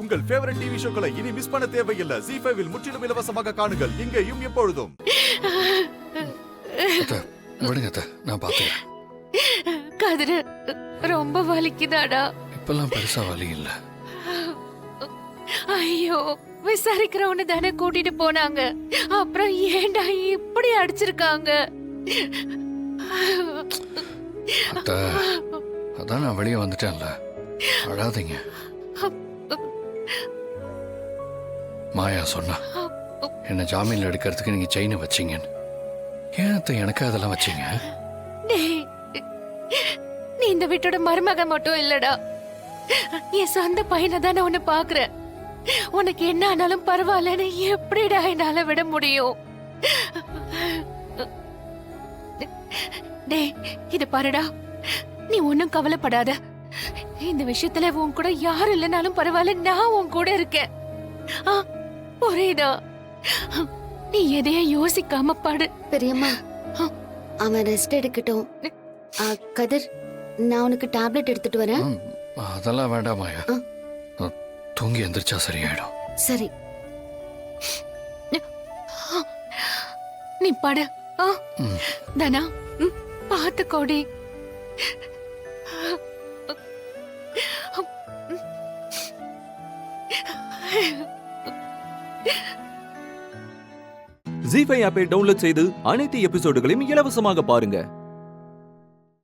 உங்கள் favourite TV ஷோக்களை இனி miss பண்ண தேவையில்லை. ZEE5 இல் முற்றிலும் இலவசமாக காணுங்கள். இங்கேயும் எப்பொழுதும். விடுங்க அத்தை, நான் பாத்துக்கிறேன். கதிரு, ரொம்ப வலிக்குதாடா? இப்பெல்லாம் பெருசா வலி இல்ல. ஐயோ, விசாரிக்கிறவனு தானே கூட்டிட்டு போனாங்க. அப்புறம் ஏன்டா இப்படி அடிச்சிருக்காங்க? அத்தை, அதான் நான் வெளியே வந்துட்டேன்ல. அழாதீங்க. மாயா சொன்னா என்ன ஜாமீன்ல எடுக்கிறதுக்கு நீங்க செயினை வச்சீங்கன்னு. ஏன் அத்தை எனக்கு அதெல்லாம் வச்சீங்க? டேய், நீ இந்த வீட்டோட மருமகன் மட்டும் இல்லடா, என் சொந்த பையனை தானே உன்னை பாக்குறேன். உனக்கு என்ன ஆனாலும் பரவாயில்லன்னு எப்படிடா என்னால விட முடியும்? டேய், இது பாருடா, நீ ஒன்னும் கவலைப்படாத. இந்த விஷயத்துல உன் கூட யாரும் இல்லைனாலும் பரவாயில்ல, நான் உன் கூட இருக்கேன். புரியுதா? நீ எதையும் யோசிக்காம பாடு. பெரியம்மா, அவன் ரெஸ்ட் எடுக்கட்டும். கதிர், நான் உனக்கு டேப்லெட் எடுத்துட்டு வரேன். அதெல்லாம் வேண்டாம் மாயா, தூங்கி எந்திரிச்சா சரியாயிடும். சரி, நீ பாடு. தானா, பார்த்து கோடி. ZEE5 ஆப்பை டவுன்லோட் செய்து அனைத்து எபிசோடுகளையும் இலவசமாக பாருங்க.